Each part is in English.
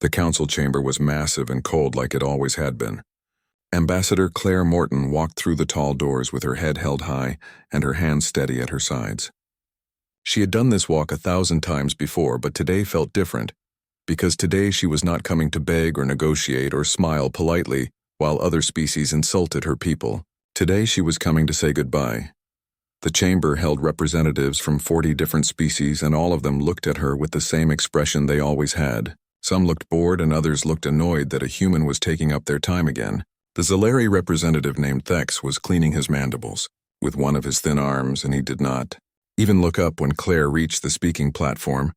The council chamber was massive and cold like it always had been. Ambassador Claire Morton walked through the tall doors with her head held high and her hands steady at her sides. She had done this walk 1,000 times before, but today felt different, because today she was not coming to beg or negotiate or smile politely while other species insulted her people. Today she was coming to say goodbye. The chamber held representatives from 40 different species, and all of them looked at her with the same expression they always had. Some looked bored and others looked annoyed that a human was taking up their time again. The Zalari representative named Thex was cleaning his mandibles with one of his thin arms, and he did not even look up when Claire reached the speaking platform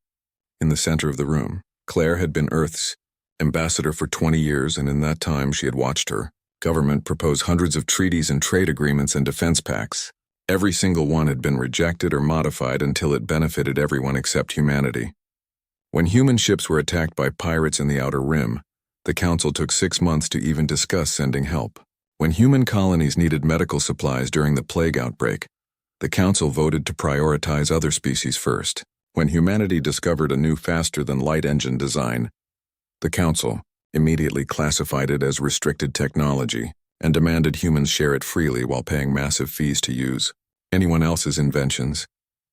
in the center of the room. Claire had been Earth's ambassador for 20 years, and in that time she had watched her government propose hundreds of treaties and trade agreements and defense pacts. Every single one had been rejected or modified until it benefited everyone except humanity. When human ships were attacked by pirates in the Outer Rim, the Council took 6 months to even discuss sending help. When human colonies needed medical supplies during the plague outbreak, the Council voted to prioritize other species first. When humanity discovered a new faster-than-light engine design, the Council immediately classified it as restricted technology and demanded humans share it freely while paying massive fees to use anyone else's inventions.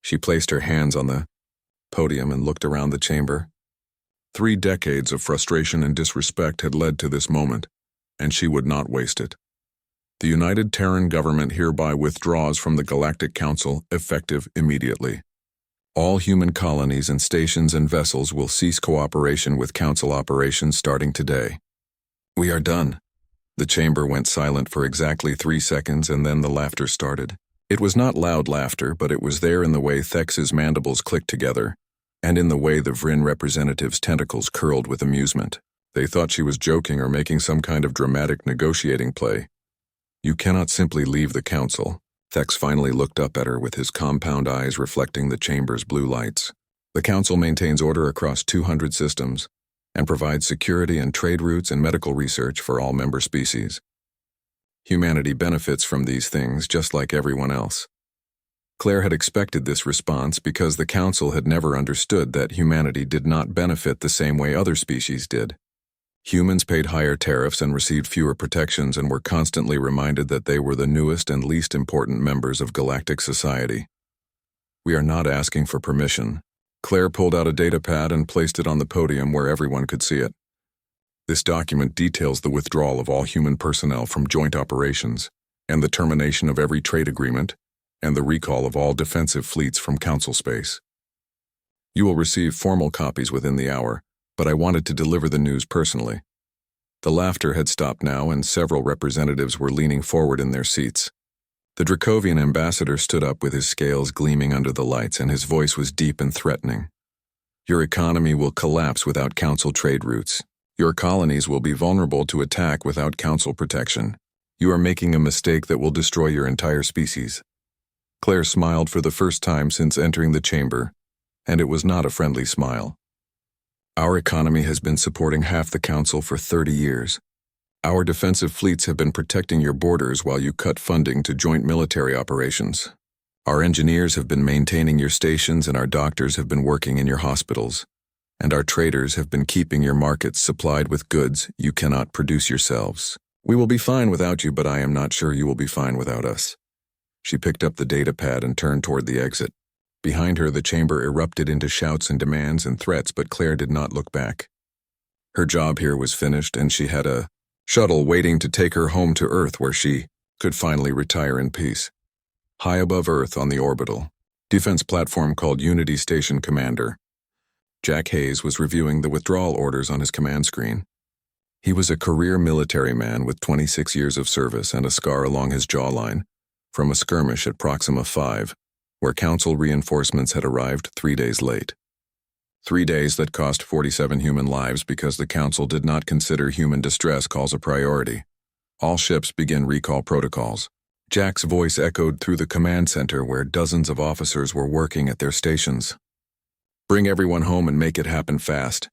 She placed her hands on the podium and looked around the chamber. 3 decades of frustration and disrespect had led to this moment, and she would not waste it. The United Terran government hereby withdraws from the Galactic Council, effective immediately. All human colonies and stations and vessels will cease cooperation with Council operations starting today. We are done. The chamber went silent for exactly 3 seconds, and then the laughter started. It was not loud laughter, but it was there in the way Thex's mandibles clicked together, and in the way the Vryn representative's tentacles curled with amusement. They thought she was joking or making some kind of dramatic negotiating play. You cannot simply leave the council. Thex finally looked up at her with his compound eyes reflecting the chamber's blue lights. The council maintains order across 200 systems and provides security and trade routes and medical research for all member species. Humanity benefits from these things just like everyone else. Claire had expected this response because the Council had never understood that humanity did not benefit the same way other species did. Humans paid higher tariffs and received fewer protections and were constantly reminded that they were the newest and least important members of galactic society. We are not asking for permission. Claire pulled out a datapad and placed it on the podium where everyone could see it. This document details the withdrawal of all human personnel from joint operations, and the termination of every trade agreement, and the recall of all defensive fleets from Council space. You will receive formal copies within the hour, but I wanted to deliver the news personally. The laughter had stopped now, and several representatives were leaning forward in their seats. The Dracovian ambassador stood up with his scales gleaming under the lights, and his voice was deep and threatening. Your economy will collapse without Council trade routes. Your colonies will be vulnerable to attack without Council protection. You are making a mistake that will destroy your entire species. Claire smiled for the first time since entering the chamber, and it was not a friendly smile. Our economy has been supporting half the Council for 30 years. Our defensive fleets have been protecting your borders while you cut funding to joint military operations. Our engineers have been maintaining your stations, and our doctors have been working in your hospitals. And our traders have been keeping your markets supplied with goods you cannot produce yourselves. We will be fine without you, but I am not sure you will be fine without us. She picked up the datapad and turned toward the exit. Behind her, the chamber erupted into shouts and demands and threats, but Claire did not look back. Her job here was finished, and she had a shuttle waiting to take her home to Earth, where she could finally retire in peace. High above Earth on the orbital defense platform called Unity Station Commander, Jack Hayes was reviewing the withdrawal orders on his command screen. He was a career military man with 26 years of service and a scar along his jawline from a skirmish at Proxima 5, where Council reinforcements had arrived 3 days late. 3 days that cost 47 human lives because the Council did not consider human distress calls a priority. All ships begin recall protocols. Jack's voice echoed through the command center where dozens of officers were working at their stations. Bring everyone home and make it happen fast.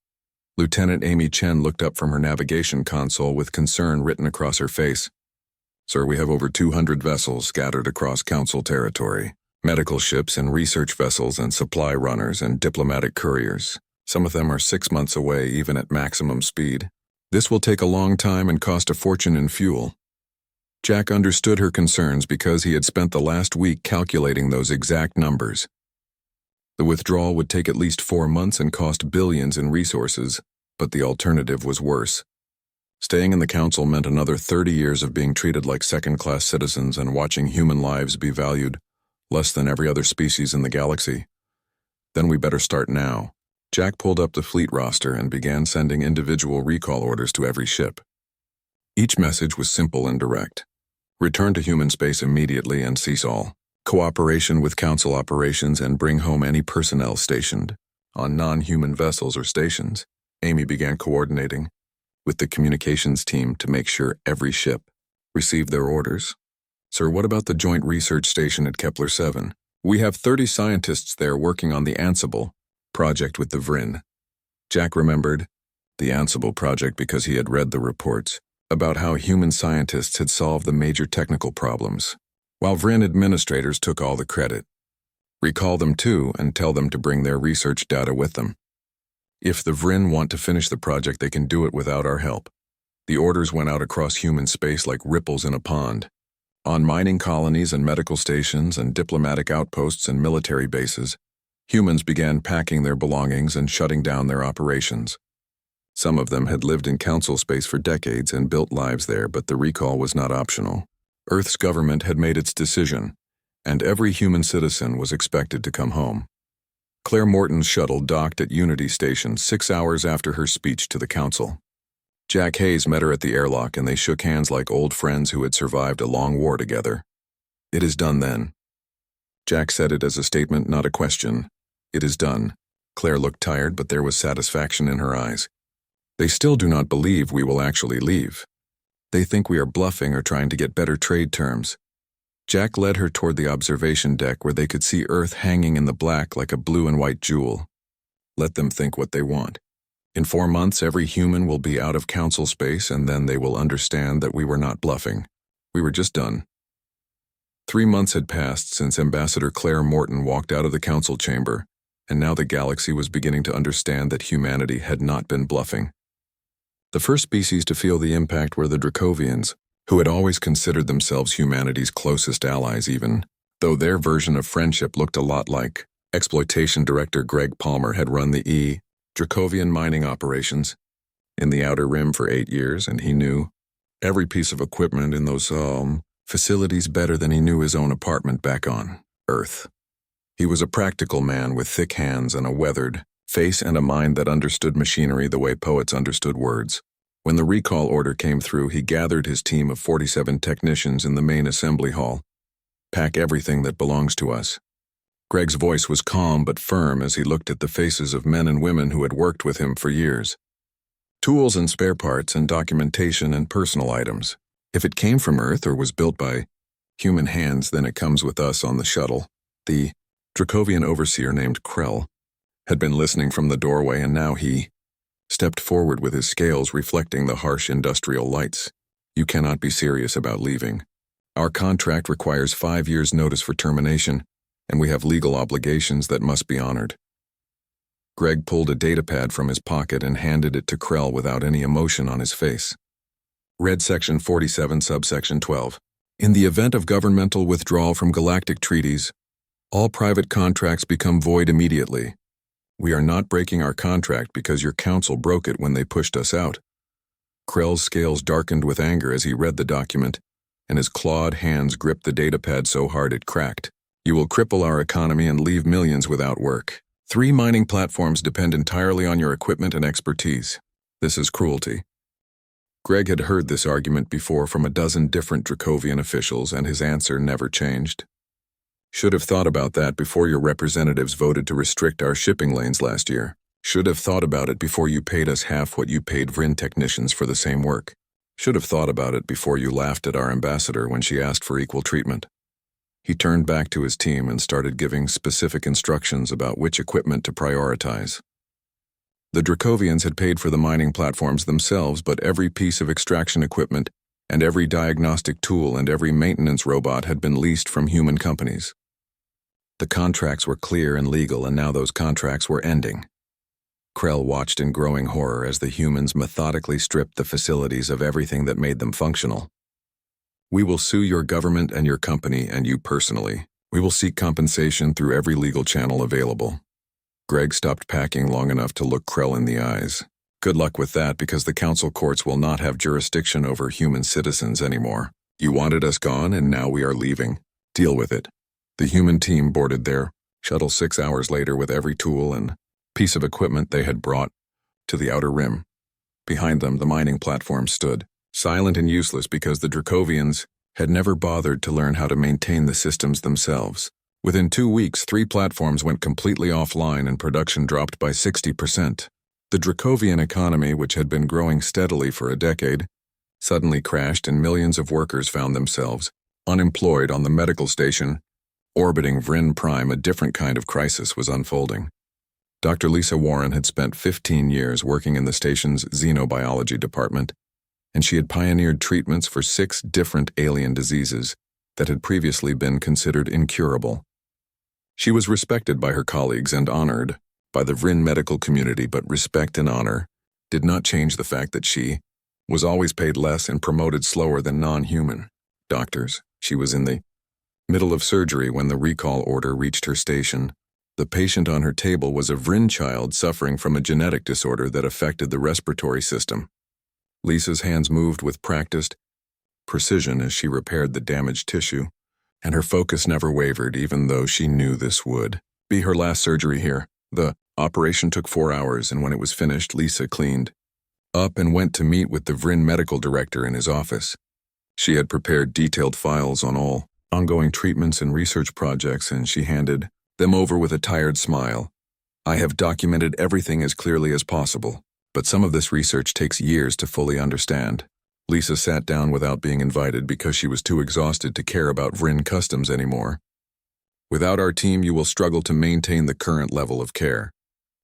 Lieutenant Amy Chen looked up from her navigation console with concern written across her face. Sir, we have over 200 vessels scattered across Council territory. Medical ships and research vessels and supply runners and diplomatic couriers. Some of them are 6 months away, even at maximum speed. This will take a long time and cost a fortune in fuel. Jack understood her concerns because he had spent the last week calculating those exact numbers. The withdrawal would take at least 4 months and cost billions in resources, but the alternative was worse. Staying in the council meant another 30 years of being treated like second-class citizens and watching human lives be valued less than every other species in the galaxy. Then we better start now. Jack pulled up the fleet roster and began sending individual recall orders to every ship. Each message was simple and direct. Return to human space immediately and cease all cooperation with council operations and bring home any personnel stationed on non-human vessels or stations. Amy began coordinating with the communications team to make sure every ship received their orders. Sir, what about the joint research station at Kepler 7? We have 30 scientists there working on the Ansible project with the Vrin. Jack remembered the Ansible project because he had read the reports about how human scientists had solved the major technical problems, while Vrin administrators took all the credit. Recall them too and tell them to bring their research data with them. If the Vrin want to finish the project, they can do it without our help. The orders went out across human space like ripples in a pond. On mining colonies and medical stations and diplomatic outposts and military bases, humans began packing their belongings and shutting down their operations. Some of them had lived in council space for decades and built lives there, but the recall was not optional. Earth's government had made its decision, and every human citizen was expected to come home. Claire Morton's shuttle docked at Unity Station 6 hours after her speech to the council. Jack Hayes met her at the airlock and they shook hands like old friends who had survived a long war together. It is done then. Jack said it as a statement, not a question. It is done. Claire looked tired, but there was satisfaction in her eyes. They still do not believe we will actually leave. They think we are bluffing or trying to get better trade terms. Jack led her toward the observation deck where they could see Earth hanging in the black like a blue and white jewel. Let them think what they want. In 4 months, every human will be out of council space, and then they will understand that we were not bluffing. We were just done. 3 months had passed since Ambassador Claire Morton walked out of the council chamber, and now the galaxy was beginning to understand that humanity had not been bluffing. The first species to feel the impact were the Dracovians, who had always considered themselves humanity's closest allies even, though their version of friendship looked a lot like exploitation director Greg Palmer had run the Dracovian mining operations in the Outer Rim for 8 years, and he knew every piece of equipment in those facilities better than he knew his own apartment back on Earth. He was a practical man with thick hands and a weathered face and a mind that understood machinery the way poets understood words. When the recall order came through, he gathered his team of 47 technicians in the main assembly hall. Pack everything that belongs to us. Greg's voice was calm but firm as he looked at the faces of men and women who had worked with him for years. Tools and spare parts and documentation and personal items. If it came from Earth or was built by human hands, then it comes with us on the shuttle. The Dracovian overseer named Krell had been listening from the doorway, and now he stepped forward with his scales reflecting the harsh industrial lights. You cannot be serious about leaving. Our contract requires 5 years' notice for termination, and we have legal obligations that must be honored. Greg pulled a datapad from his pocket and handed it to Krell without any emotion on his face. Read Section 47, Subsection 12. In the event of governmental withdrawal from galactic treaties, all private contracts become void immediately. We are not breaking our contract because your council broke it when they pushed us out. Krell's scales darkened with anger as he read the document, and his clawed hands gripped the datapad so hard it cracked. You will cripple our economy and leave millions without work. 3 mining platforms depend entirely on your equipment and expertise. This is cruelty. Greg had heard this argument before from a dozen different Dracovian officials, and his answer never changed. Should have thought about that before your representatives voted to restrict our shipping lanes last year. Should have thought about it before you paid us half what you paid Vrin technicians for the same work. Should have thought about it before you laughed at our ambassador when she asked for equal treatment. He turned back to his team and started giving specific instructions about which equipment to prioritize. The Dracovians had paid for the mining platforms themselves, but every piece of extraction equipment and every diagnostic tool and every maintenance robot had been leased from human companies. The contracts were clear and legal, and now those contracts were ending. Krell watched in growing horror as the humans methodically stripped the facilities of everything that made them functional. "We will sue your government and your company and you personally. We will seek compensation through every legal channel available." Greg stopped packing long enough to look Krell in the eyes. "Good luck with that, because the council courts will not have jurisdiction over human citizens anymore. You wanted us gone and now we are leaving. Deal with it." The human team boarded their shuttle 6 hours later with every tool and piece of equipment they had brought to the outer rim. Behind them, the mining platform stood, silent and useless because the Dracovians had never bothered to learn how to maintain the systems themselves. Within 2 weeks, 3 platforms went completely offline and production dropped by 60%. The Dracovian economy, which had been growing steadily for a decade, suddenly crashed and millions of workers found themselves unemployed on the medical station. Orbiting Vryn Prime, a different kind of crisis was unfolding. Dr. Lisa Warren had spent 15 years working in the station's xenobiology department, and she had pioneered treatments for 6 different alien diseases that had previously been considered incurable. She was respected by her colleagues and honored by the Vryn medical community, but respect and honor did not change the fact that she was always paid less and promoted slower than non-human doctors. She was in the middle of surgery when the recall order reached her station. The patient on her table was a Vryn child suffering from a genetic disorder that affected the respiratory system. Lisa's hands moved with practiced precision as she repaired the damaged tissue, and her focus never wavered, even though she knew this would be her last surgery here. The operation took 4 hours, and when it was finished, Lisa cleaned up and went to meet with the Vryn medical director in his office. She had prepared detailed files on all ongoing treatments and research projects, and she handed them over with a tired smile. "I have documented everything as clearly as possible, but some of this research takes years to fully understand." Lisa sat down without being invited because she was too exhausted to care about Vryn customs anymore. "Without our team, you will struggle to maintain the current level of care."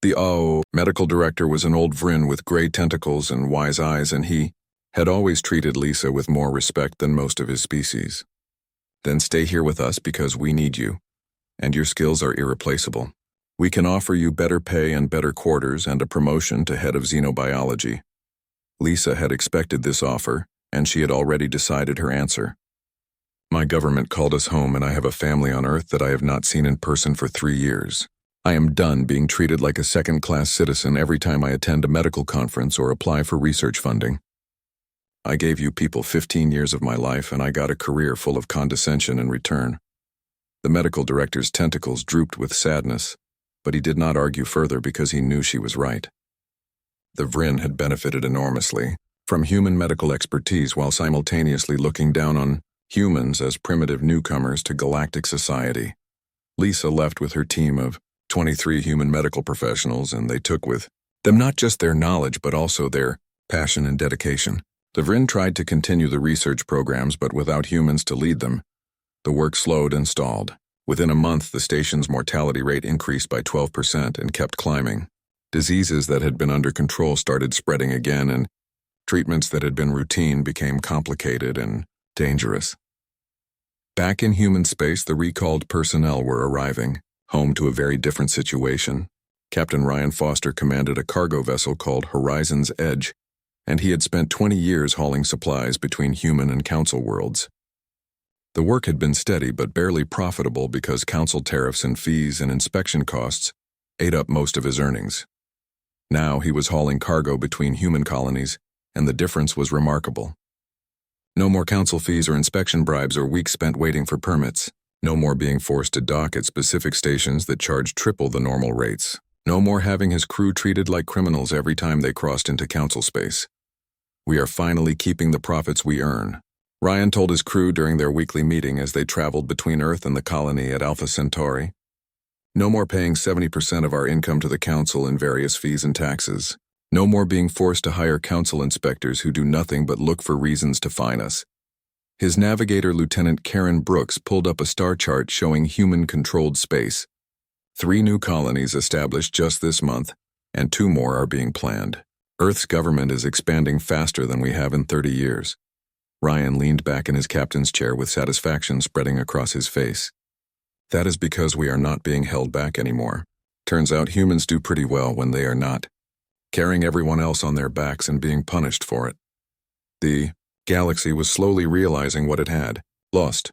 The medical director was an old Vryn with gray tentacles and wise eyes, and he had always treated Lisa with more respect than most of his species. "Then stay here with us because we need you, and your skills are irreplaceable. We can offer you better pay and better quarters and a promotion to head of xenobiology." Lisa had expected this offer, and she had already decided her answer. "My government called us home, and I have a family on Earth that I have not seen in person for 3 years. I am done being treated like a second-class citizen every time I attend a medical conference or apply for research funding. I gave you people 15 years of my life, and I got a career full of condescension in return." The medical director's tentacles drooped with sadness, but he did not argue further because he knew she was right. The Vryn had benefited enormously from human medical expertise while simultaneously looking down on humans as primitive newcomers to galactic society. Lisa left with her team of 23 human medical professionals, and they took with them not just their knowledge but also their passion and dedication. The Vryn tried to continue the research programs, but without humans to lead them, the work slowed and stalled. Within a month, the station's mortality rate increased by 12% and kept climbing. Diseases that had been under control started spreading again, and treatments that had been routine became complicated and dangerous. Back in human space, the recalled personnel were arriving, home to a very different situation. Captain Ryan Foster commanded a cargo vessel called Horizon's Edge, and he had spent 20 years hauling supplies between human and council worlds. The work had been steady but barely profitable because council tariffs and fees and inspection costs ate up most of his earnings. Now he was hauling cargo between human colonies, and the difference was remarkable. No more council fees or inspection bribes or weeks spent waiting for permits. No more being forced to dock at specific stations that charged triple the normal rates. No more having his crew treated like criminals every time they crossed into council space. "We are finally keeping the profits we earn," Ryan told his crew during their weekly meeting as they traveled between Earth and the colony at Alpha Centauri. "No more paying 70% of our income to the council in various fees and taxes. No more being forced to hire council inspectors who do nothing but look for reasons to fine us." His navigator, Lieutenant Karen Brooks, pulled up a star chart showing human-controlled space. 3 new colonies established just this month, and 2 more are being planned. Earth's government is expanding faster than we have in 30 years. Ryan leaned back in his captain's chair with satisfaction spreading across his face. "That is because we are not being held back anymore. Turns out humans do pretty well when they are not carrying everyone else on their backs and being punished for it. The galaxy was slowly realizing what it had lost.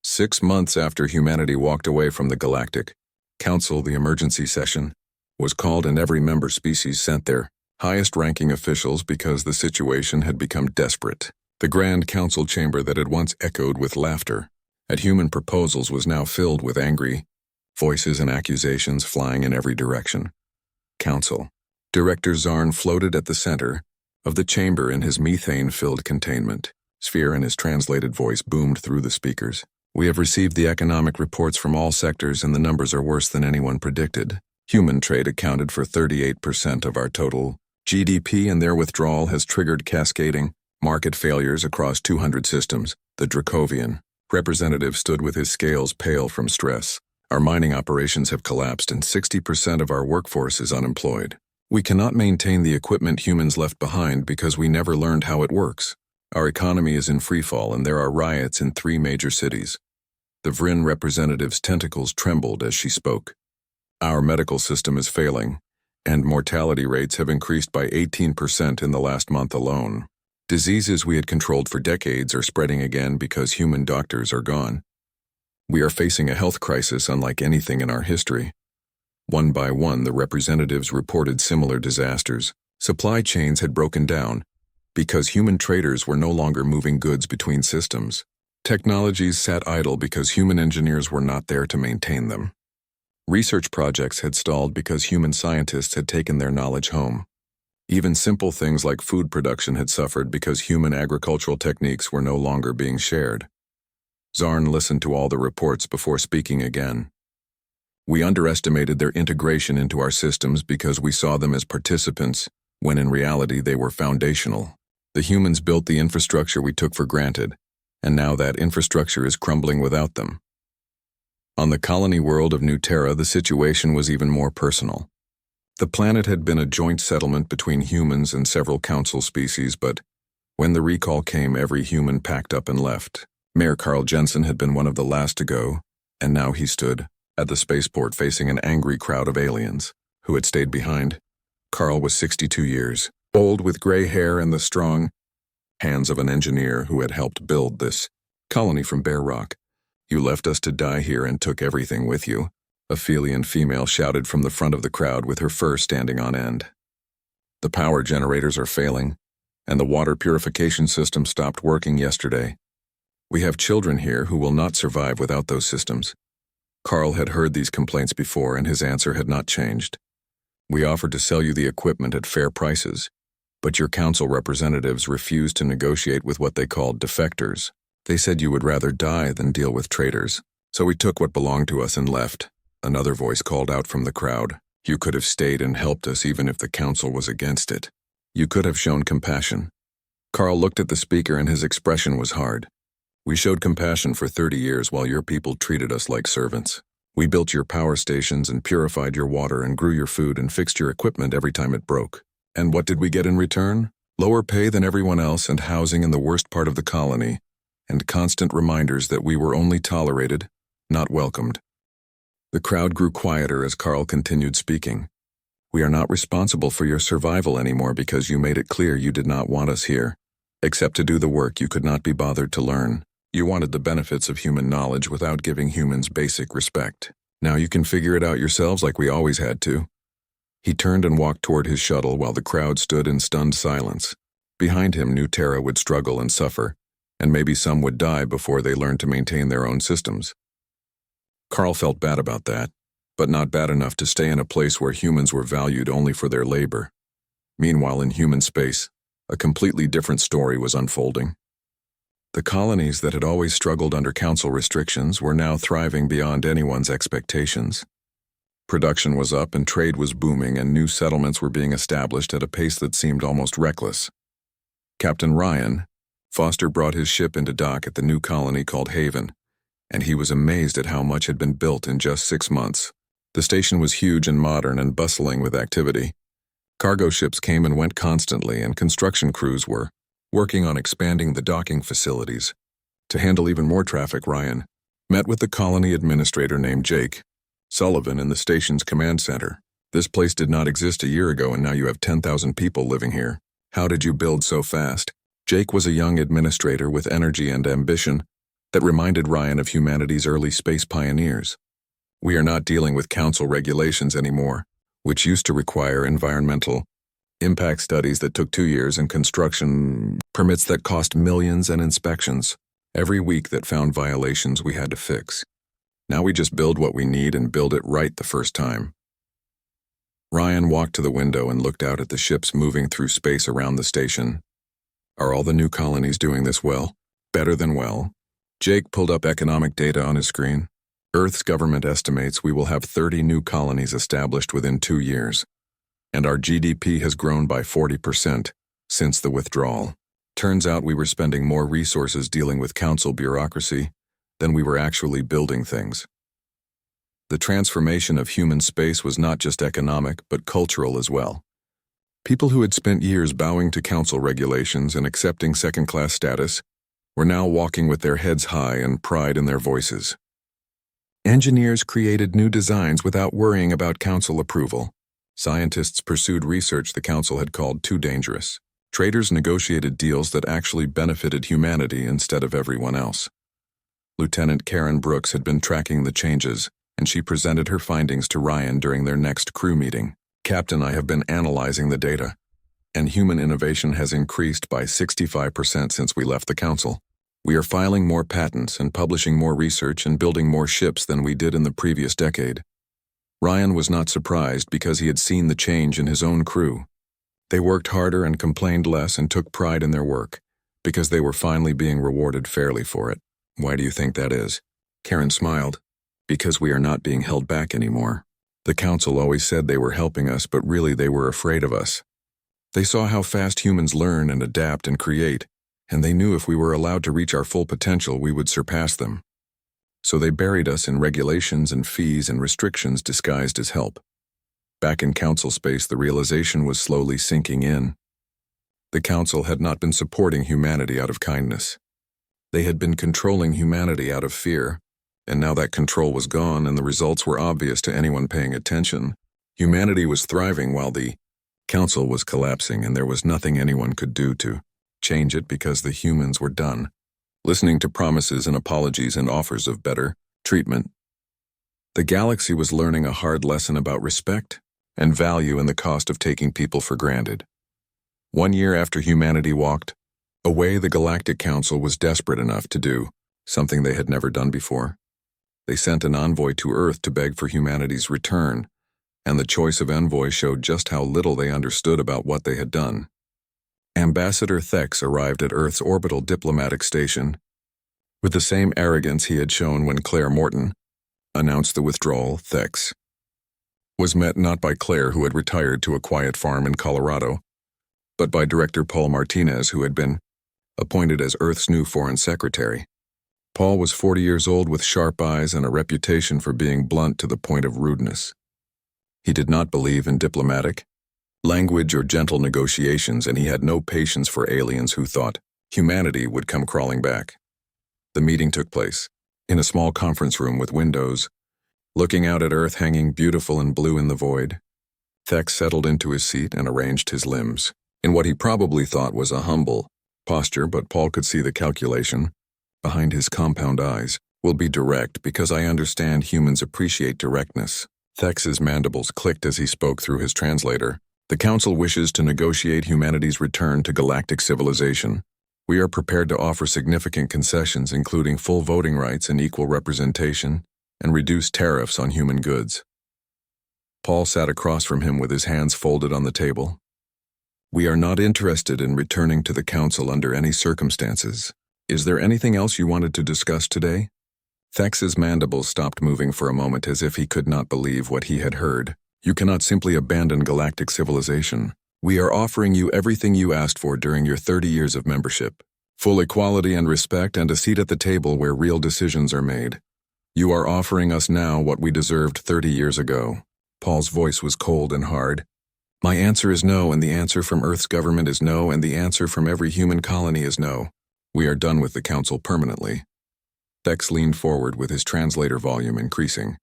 6 months after humanity walked away from the Galactic Council, the emergency session was called and every member species sent their highest-ranking officials because the situation had become desperate. The Grand Council chamber that had once echoed with laughter at human proposals was now filled with angry voices and accusations flying in every direction. Council Director Zarn floated at the center of the chamber in his methane-filled containment sphere, and his translated voice boomed through the speakers. We have received the economic reports from all sectors, and the numbers are worse than anyone predicted. Human trade accounted for 38% of our total GDP, and their withdrawal has triggered cascading market failures across 200 systems. The Dracovian representative stood with his scales pale from stress. Our mining operations have collapsed, and 60% of our workforce is unemployed. We cannot maintain the equipment humans left behind because we never learned how it works. Our economy is in freefall, and there are riots in 3 major cities. The Vryn representative's tentacles trembled as she spoke. Our medical system is failing, and mortality rates have increased by 18% in the last month alone. Diseases we had controlled for decades are spreading again because human doctors are gone. We are facing a health crisis unlike anything in our history. One by one, the representatives reported similar disasters. Supply chains had broken down because human traders were no longer moving goods between systems. Technologies sat idle because human engineers were not there to maintain them. Research projects had stalled because human scientists had taken their knowledge home. Even simple things like food production had suffered because human agricultural techniques were no longer being shared. Zarn listened to all the reports before speaking again. We underestimated their integration into our systems because we saw them as participants, when in reality they were foundational. The humans built the infrastructure we took for granted, and now that infrastructure is crumbling without them. On the colony world of New Terra, the situation was even more personal. The planet had been a joint settlement between humans and several council species, but when the recall came, every human packed up and left. Mayor Carl Jensen had been one of the last to go, and now he stood at the spaceport facing an angry crowd of aliens who had stayed behind. Carl was 62 years old, with gray hair and the strong hands of an engineer who had helped build this colony from bare rock. You left us to die here and took everything with you, a Felian female shouted from the front of the crowd with her fur standing on end. The power generators are failing, and the water purification system stopped working yesterday. We have children here who will not survive without those systems. Carl had heard these complaints before, and his answer had not changed. We offered to sell you the equipment at fair prices, but your council representatives refused to negotiate with what they called defectors. They said you would rather die than deal with traitors. So we took what belonged to us and left. Another voice called out from the crowd. You could have stayed and helped us even if the council was against it. You could have shown compassion. Carl looked at the speaker and his expression was hard. We showed compassion for 30 years while your people treated us like servants. We built your power stations and purified your water and grew your food and fixed your equipment every time it broke. And what did we get in return? Lower pay than everyone else and housing in the worst part of the colony, and constant reminders that we were only tolerated, not welcomed. The crowd grew quieter as Carl continued speaking. We are not responsible for your survival anymore because you made it clear you did not want us here. Except to do the work you could not be bothered to learn. You wanted the benefits of human knowledge without giving humans basic respect. Now you can figure it out yourselves like we always had to. He turned and walked toward his shuttle while the crowd stood in stunned silence. Behind him, New Terra would struggle and suffer, and maybe some would die before they learned to maintain their own systems. Carl felt bad about that, but not bad enough to stay in a place where humans were valued only for their labor. Meanwhile, in human space, a completely different story was unfolding. The colonies that had always struggled under council restrictions were now thriving beyond anyone's expectations. Production was up and trade was booming, and new settlements were being established at a pace that seemed almost reckless. Captain Ryan Foster brought his ship into dock at the new colony called Haven, and he was amazed at how much had been built in just 6 months. The station was huge and modern and bustling with activity. Cargo ships came and went constantly, and construction crews were working on expanding the docking facilities. To handle even more traffic, Ryan met with the colony administrator named Jake Sullivan in the station's command center. This place did not exist a year ago and now you have 10,000 people living here. How did you build so fast? Jake was a young administrator with energy and ambition that reminded Ryan of humanity's early space pioneers. We are not dealing with council regulations anymore, which used to require environmental impact studies that took 2 years and construction permits that cost millions and inspections. Every week that found violations we had to fix. Now we just build what we need and build it right the first time. Ryan walked to the window and looked out at the ships moving through space around the station. Are all the new colonies doing this well? Better than well? Jake pulled up economic data on his screen. Earth's government estimates we will have 30 new colonies established within 2 years. And our GDP has grown by 40% since the withdrawal. Turns out we were spending more resources dealing with council bureaucracy than we were actually building things. The transformation of human space was not just economic, but cultural as well. People who had spent years bowing to council regulations and accepting second-class status were now walking with their heads high and pride in their voices. Engineers created new designs without worrying about council approval. Scientists pursued research the council had called too dangerous. Traders negotiated deals that actually benefited humanity instead of everyone else. Lieutenant Karen Brooks had been tracking the changes, and she presented her findings to Ryan during their next crew meeting. Captain, I have been analyzing the data, and human innovation has increased by 65% since we left the council. We are filing more patents and publishing more research and building more ships than we did in the previous decade. Ryan was not surprised because he had seen the change in his own crew. They worked harder and complained less and took pride in their work, because they were finally being rewarded fairly for it. Why do you think that is? Karen smiled. Because we are not being held back anymore. The council always said they were helping us, but really they were afraid of us. They saw how fast humans learn and adapt and create, and they knew if we were allowed to reach our full potential, we would surpass them. So they buried us in regulations and fees and restrictions disguised as help. Back in council space, the realization was slowly sinking in. The council had not been supporting humanity out of kindness. They had been controlling humanity out of fear, and now that control was gone and the results were obvious to anyone paying attention. Humanity was thriving while the council was collapsing, and there was nothing anyone could do to change it because the humans were done listening to promises and apologies and offers of better treatment. The galaxy was learning a hard lesson about respect and value and the cost of taking people for granted. 1 year after humanity walked away, the Galactic Council was desperate enough to do something they had never done before. They sent an envoy to Earth to beg for humanity's return, and the choice of envoy showed just how little they understood about what they had done. Ambassador Thex arrived at Earth's orbital diplomatic station with the same arrogance he had shown when Claire Morton announced the withdrawal. Thex was met not by Claire, who had retired to a quiet farm in Colorado, but by Director Paul Martinez, who had been appointed as Earth's new foreign secretary. Paul was 40 years old with sharp eyes and a reputation for being blunt to the point of rudeness. He did not believe in diplomatic language or gentle negotiations, and he had no patience for aliens who thought humanity would come crawling back. The meeting took place in a small conference room with windows, looking out at Earth hanging beautiful and blue in the void. Thex settled into his seat and arranged his limbs in what he probably thought was a humble posture, but Paul could see the calculation behind his compound eyes. Will be direct because I understand humans appreciate directness. Thex's mandibles clicked as he spoke through his translator. The Council wishes to negotiate humanity's return to galactic civilization. We are prepared to offer significant concessions, including full voting rights and equal representation, and reduced tariffs on human goods. Paul sat across from him with his hands folded on the table. We are not interested in returning to the Council under any circumstances. Is there anything else you wanted to discuss today? Thex's mandibles stopped moving for a moment as if he could not believe what he had heard. You cannot simply abandon galactic civilization. We are offering you everything you asked for during your 30 years of membership. Full equality and respect and a seat at the table where real decisions are made. You are offering us now what we deserved 30 years ago. Paul's voice was cold and hard. My answer is no, and the answer from Earth's government is no, and the answer from every human colony is no. We are done with the Council permanently. Thex leaned forward with his translator volume increasing.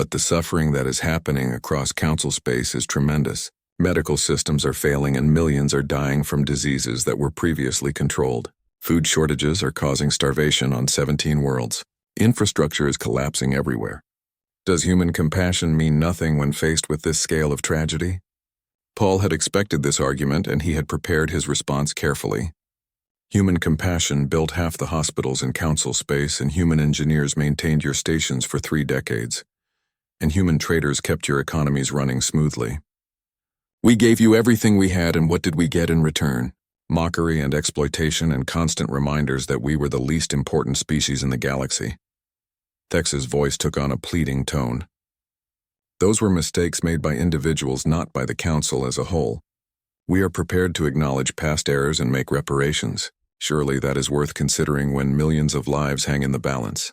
But the suffering that is happening across council space is tremendous. Medical systems are failing and millions are dying from diseases that were previously controlled. Food shortages are causing starvation on 17 worlds. Infrastructure is collapsing everywhere. Does human compassion mean nothing when faced with this scale of tragedy? Paul had expected this argument and he had prepared his response carefully. Human compassion built half the hospitals in council space, and human engineers maintained your stations for 3 decades. And human traders kept your economies running smoothly. We gave you everything we had, and what did we get in return? Mockery and exploitation and constant reminders that we were the least important species in the galaxy. Thex's voice took on a pleading tone. Those were mistakes made by individuals, not by the Council as a whole. We are prepared to acknowledge past errors and make reparations. Surely that is worth considering when millions of lives hang in the balance.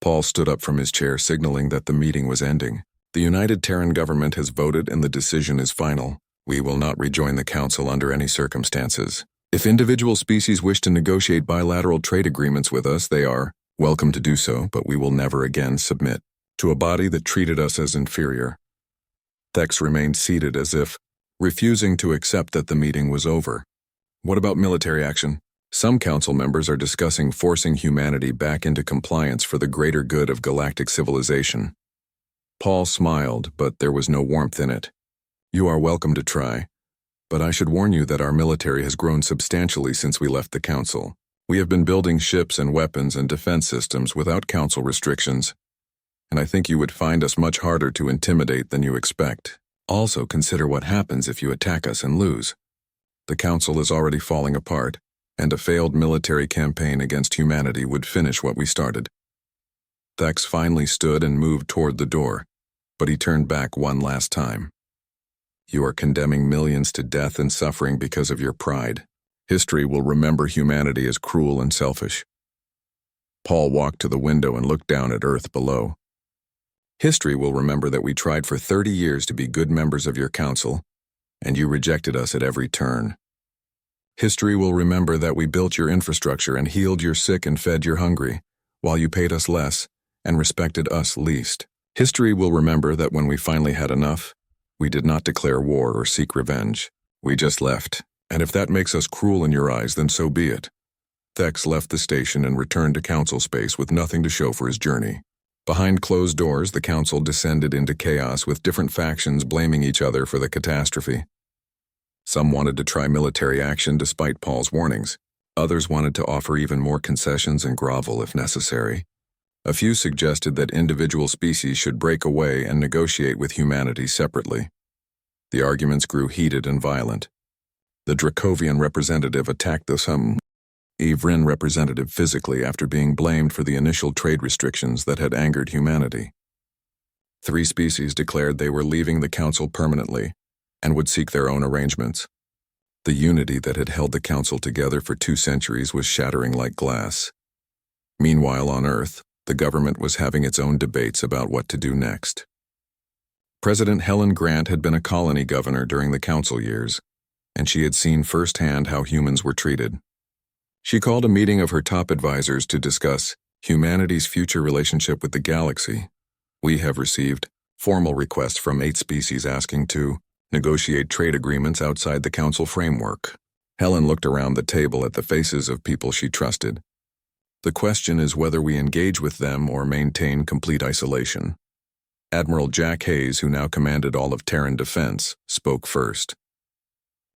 Paul stood up from his chair, signaling that the meeting was ending. The United Terran government has voted and the decision is final. We will not rejoin the Council under any circumstances. If individual species wish to negotiate bilateral trade agreements with us, they are welcome to do so, but we will never again submit to a body that treated us as inferior. Thex remained seated as if refusing to accept that the meeting was over. What about military action? Some council members are discussing forcing humanity back into compliance for the greater good of galactic civilization. Paul smiled, but there was no warmth in it. You are welcome to try, but I should warn you that our military has grown substantially since we left the Council. We have been building ships and weapons and defense systems without Council restrictions, and I think you would find us much harder to intimidate than you expect. Also consider what happens if you attack us and lose. The Council is already falling apart, and a failed military campaign against humanity would finish what we started. Thex finally stood and moved toward the door, but he turned back one last time. You are condemning millions to death and suffering because of your pride. History will remember humanity as cruel and selfish. Paul walked to the window and looked down at Earth below. History will remember that we tried for 30 years to be good members of your Council, and you rejected us at every turn. History will remember that we built your infrastructure and healed your sick and fed your hungry, while you paid us less and respected us least. History will remember that when we finally had enough, we did not declare war or seek revenge. We just left, and if that makes us cruel in your eyes, then so be it. Thex left the station and returned to Council space with nothing to show for his journey. Behind closed doors, the Council descended into chaos, with different factions blaming each other for the catastrophe. Some wanted to try military action despite Paul's warnings. Others wanted to offer even more concessions and grovel if necessary. A few suggested that individual species should break away and negotiate with humanity separately. The arguments grew heated and violent. The Dracovian representative attacked the Evrin representative physically after being blamed for the initial trade restrictions that had angered humanity. 3 species declared they were leaving the Council permanently and would seek their own arrangements. The unity that had held the Council together for 2 centuries was shattering like glass. Meanwhile, on Earth, the government was having its own debates about what to do next. President Helen Grant had been a colony governor during the Council years, and she had seen firsthand how humans were treated. She called a meeting of her top advisors to discuss humanity's future relationship with the galaxy. We have received formal requests from 8 species asking to negotiate trade agreements outside the Council framework. Helen looked around the table at the faces of people she trusted. The question is whether we engage with them or maintain complete isolation. Admiral Jack Hayes, who now commanded all of Terran defense, spoke first.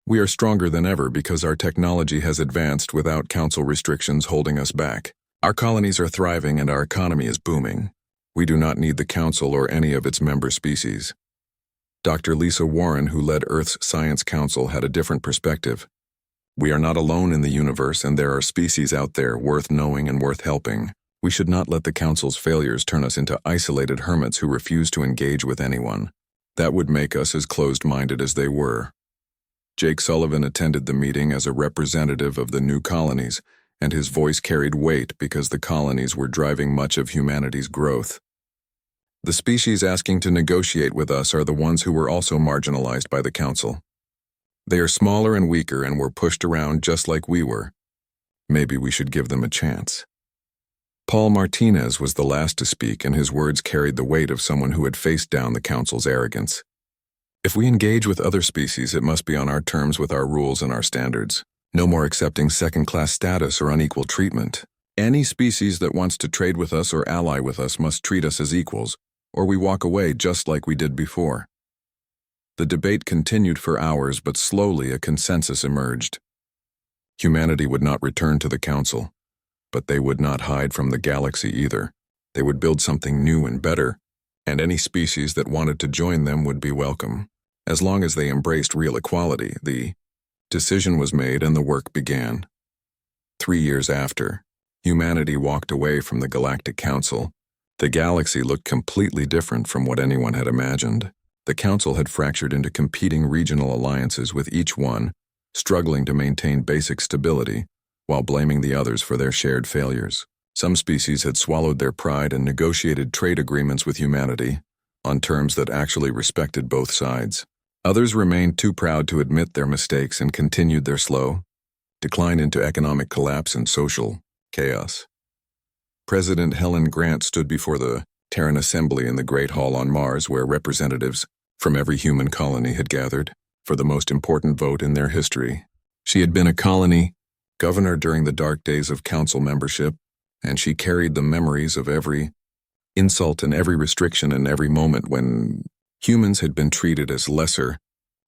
We are stronger than ever because our technology has advanced without Council restrictions holding us back. Our colonies are thriving and our economy is booming. We do not need the Council or any of its member species. Dr. Lisa Warren, who led Earth's Science Council, had a different perspective. We are not alone in the universe, and there are species out there worth knowing and worth helping. We should not let the Council's failures turn us into isolated hermits who refuse to engage with anyone. That would make us as closed-minded as they were. Jake Sullivan attended the meeting as a representative of the new colonies, and his voice carried weight because the colonies were driving much of humanity's growth. The species asking to negotiate with us are the ones who were also marginalized by the Council. They are smaller and weaker and were pushed around just like we were. Maybe we should give them a chance. Paul Martinez was the last to speak, and his words carried the weight of someone who had faced down the Council's arrogance. If we engage with other species, it must be on our terms with our rules and our standards. No more accepting second-class status or unequal treatment. Any species that wants to trade with us or ally with us must treat us as equals, or we walk away just like we did before. The debate continued for hours, but slowly a consensus emerged. Humanity would not return to the Council, but they would not hide from the galaxy either. They would build something new and better, and any species that wanted to join them would be welcome, as long as they embraced real equality. The decision was made and the work began. 3 years after, humanity walked away from the Galactic Council. The galaxy looked completely different from what anyone had imagined. The Council had fractured into competing regional alliances, with each one struggling to maintain basic stability while blaming the others for their shared failures. Some species had swallowed their pride and negotiated trade agreements with humanity on terms that actually respected both sides. Others remained too proud to admit their mistakes and continued their slow decline into economic collapse and social chaos. President Helen Grant stood before the Terran Assembly in the Great Hall on Mars, where representatives from every human colony had gathered for the most important vote in their history. She had been a colony governor during the dark days of Council membership, and she carried the memories of every insult and every restriction and every moment when humans had been treated as lesser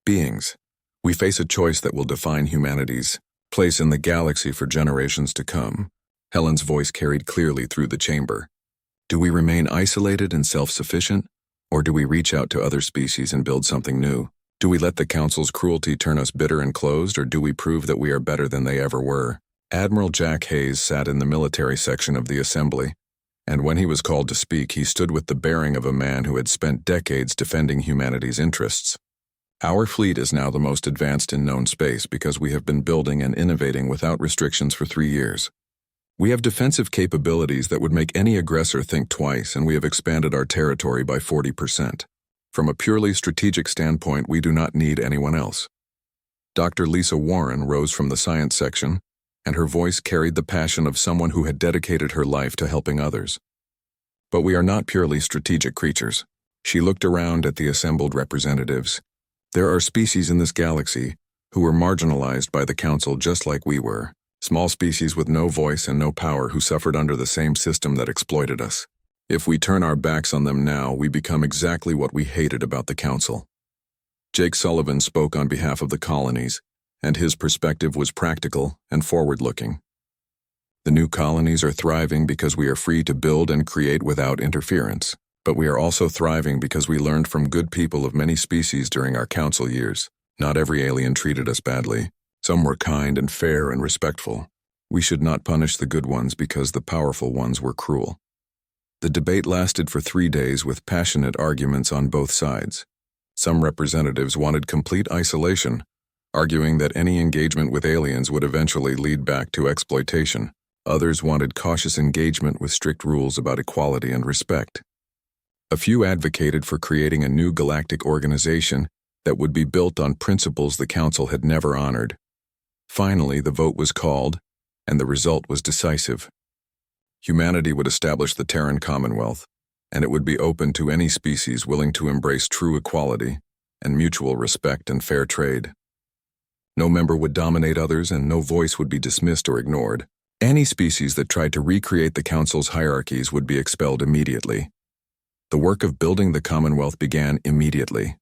beings. We face a choice that will define humanity's place in the galaxy for generations to come. Helen's voice carried clearly through the chamber. Do we remain isolated and self-sufficient, or do we reach out to other species and build something new? Do we let the Council's cruelty turn us bitter and closed, or do we prove that we are better than they ever were? Admiral Jack Hayes sat in the military section of the Assembly, and when he was called to speak, he stood with the bearing of a man who had spent decades defending humanity's interests. Our fleet is now the most advanced in known space because we have been building and innovating without restrictions for 3 years. We have defensive capabilities that would make any aggressor think twice, and we have expanded our territory by 40%. From a purely strategic standpoint, we do not need anyone else. Dr. Lisa Warren rose from the science section, and her voice carried the passion of someone who had dedicated her life to helping others. But we are not purely strategic creatures. She looked around at the assembled representatives. There are species in this galaxy who were marginalized by the Council just like we were. Small species with no voice and no power who suffered under the same system that exploited us. If we turn our backs on them now, we become exactly what we hated about the Council. Jake Sullivan spoke on behalf of the colonies, and his perspective was practical and forward-looking. The new colonies are thriving because we are free to build and create without interference, but we are also thriving because we learned from good people of many species during our Council years. Not every alien treated us badly. Some were kind and fair and respectful. We should not punish the good ones because the powerful ones were cruel. The debate lasted for 3 days with passionate arguments on both sides. Some representatives wanted complete isolation, arguing that any engagement with aliens would eventually lead back to exploitation. Others wanted cautious engagement with strict rules about equality and respect. A few advocated for creating a new galactic organization that would be built on principles the Council had never honored. Finally, the vote was called, and the result was decisive. Humanity would establish the Terran Commonwealth, and it would be open to any species willing to embrace true equality and mutual respect and fair trade. No member would dominate others, and no voice would be dismissed or ignored. Any species that tried to recreate the Council's hierarchies would be expelled immediately. The work of building the Commonwealth began immediately.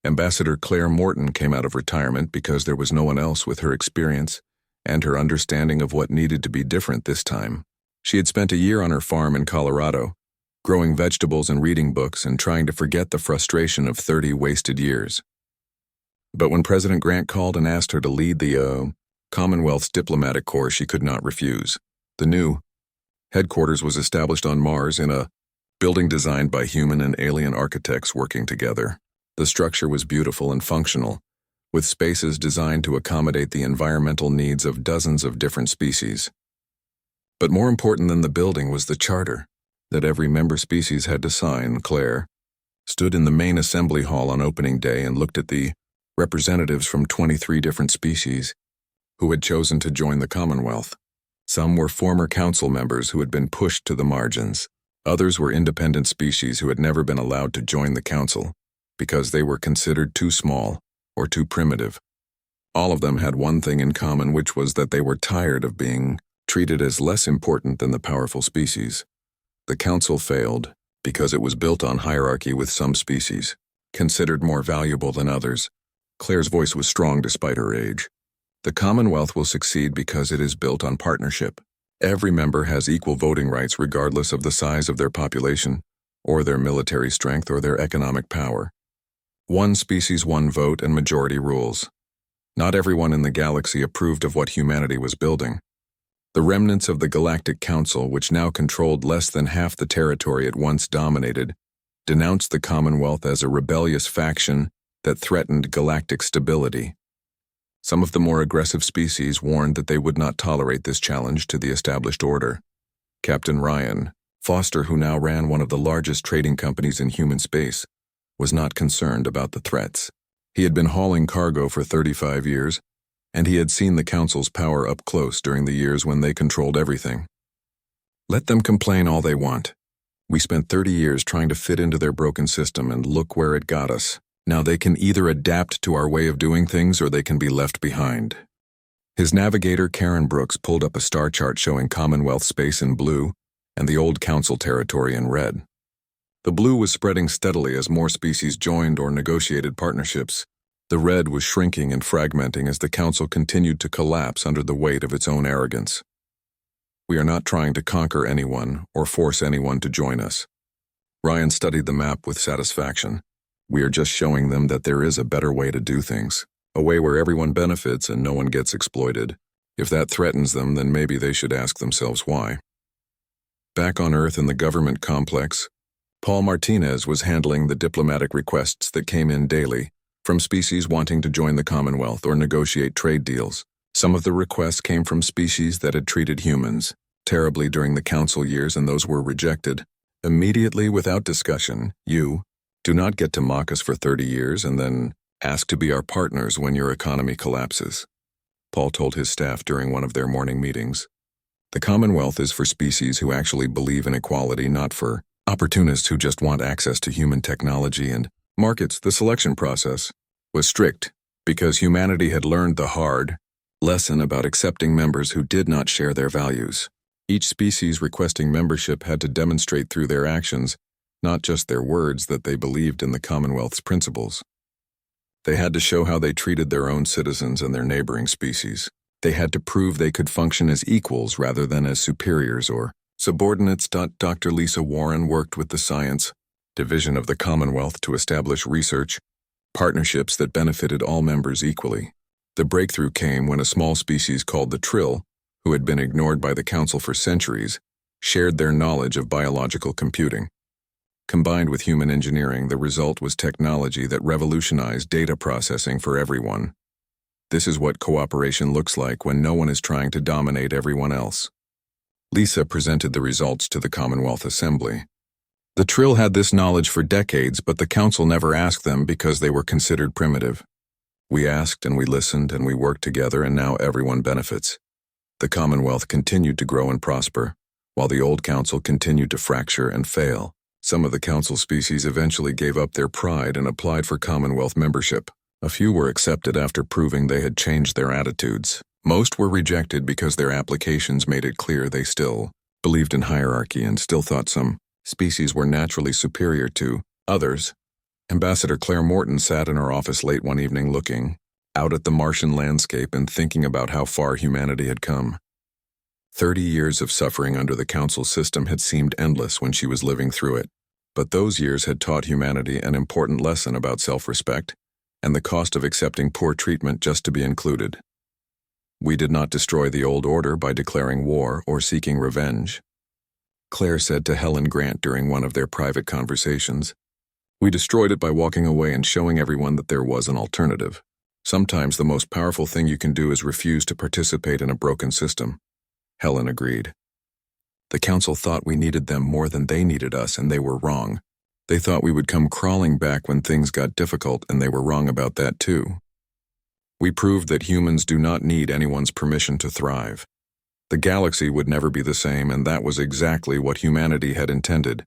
Ambassador Claire Morton came out of retirement because there was no one else with her experience and her understanding of what needed to be different this time. She had spent a year on her farm in Colorado, growing vegetables and reading books and trying to forget the frustration of 30 wasted years. But when President Grant called and asked her to lead the Commonwealth's diplomatic corps, she could not refuse. The new headquarters was established on Mars in a building designed by human and alien architects working together. The structure was beautiful and functional, with spaces designed to accommodate the environmental needs of dozens of different species. But more important than the building was the charter that every member species had to sign. Claire stood in the main assembly hall on opening day and looked at the representatives from 23 different species who had chosen to join the Commonwealth. Some were former council members who had been pushed to the margins. Others were independent species who had never been allowed to join the council because they were considered too small or too primitive. All of them had one thing in common, which was that they were tired of being treated as less important than the powerful species. The council failed because it was built on hierarchy, with some species considered more valuable than others. Claire's voice was strong despite her age. The Commonwealth will succeed because it is built on partnership. Every member has equal voting rights regardless of the size of their population, or their military strength, or their economic power. One species, one vote, and majority rules. Not everyone in the galaxy approved of what humanity was building. The remnants of the Galactic Council, which now controlled less than half the territory it once dominated, denounced the Commonwealth as a rebellious faction that threatened galactic stability. Some of the more aggressive species warned that they would not tolerate this challenge to the established order. Captain Ryan Foster, who now ran one of the largest trading companies in human space, was not concerned about the threats. He had been hauling cargo for 35 years, and he had seen the Council's power up close during the years when they controlled everything. Let them complain all they want. We spent 30 years trying to fit into their broken system, and look where it got us. Now they can either adapt to our way of doing things, or they can be left behind. His navigator, Karen Brooks, pulled up a star chart showing Commonwealth space in blue and the old Council territory in red. The blue was spreading steadily as more species joined or negotiated partnerships. The red was shrinking and fragmenting as the Council continued to collapse under the weight of its own arrogance. We are not trying to conquer anyone or force anyone to join us. Ryan studied the map with satisfaction. We are just showing them that there is a better way to do things, a way where everyone benefits and no one gets exploited. If that threatens them, then maybe they should ask themselves why. Back on Earth in the government complex, Paul Martinez was handling the diplomatic requests that came in daily from species wanting to join the Commonwealth or negotiate trade deals. Some of the requests came from species that had treated humans terribly during the Council years, and those were rejected. Immediately, without discussion, you do not get to mock us for 30 years and then ask to be our partners when your economy collapses, Paul told his staff during one of their morning meetings. The Commonwealth is for species who actually believe in equality, not for opportunists who just want access to human technology and markets. The selection process was strict because humanity had learned the hard lesson about accepting members who did not share their values. Each species requesting membership had to demonstrate through their actions, not just their words, that they believed in the Commonwealth's principles. They had to show how they treated their own citizens and their neighboring species. They had to prove they could function as equals rather than as superiors or subordinates. Dr. Lisa Warren worked with the Science Division of the Commonwealth to establish research partnerships that benefited all members equally. The breakthrough came when a small species called the Trill, who had been ignored by the Council for centuries, shared their knowledge of biological computing. Combined with human engineering, the result was technology that revolutionized data processing for everyone. This is what cooperation looks like when no one is trying to dominate everyone else. Lisa presented the results to the Commonwealth Assembly. The Trill had this knowledge for decades, but the Council never asked them because they were considered primitive. We asked and we listened and we worked together, and now everyone benefits. The Commonwealth continued to grow and prosper, while the old Council continued to fracture and fail. Some of the Council species eventually gave up their pride and applied for Commonwealth membership. A few were accepted after proving they had changed their attitudes. Most were rejected because their applications made it clear they still believed in hierarchy and still thought some species were naturally superior to others. Ambassador Claire Morton sat in her office late one evening looking out at the Martian landscape and thinking about how far humanity had come. 30 years of suffering under the Council system had seemed endless when she was living through it, but those years had taught humanity an important lesson about self-respect and the cost of accepting poor treatment just to be included. We did not destroy the old order by declaring war or seeking revenge, Claire said to Helen Grant during one of their private conversations. We destroyed it by walking away and showing everyone that there was an alternative. Sometimes the most powerful thing you can do is refuse to participate in a broken system. Helen agreed. The Council thought we needed them more than they needed us, and they were wrong. They thought we would come crawling back when things got difficult, and they were wrong about that too. We proved that humans do not need anyone's permission to thrive. The galaxy would never be the same, and that was exactly what humanity had intended.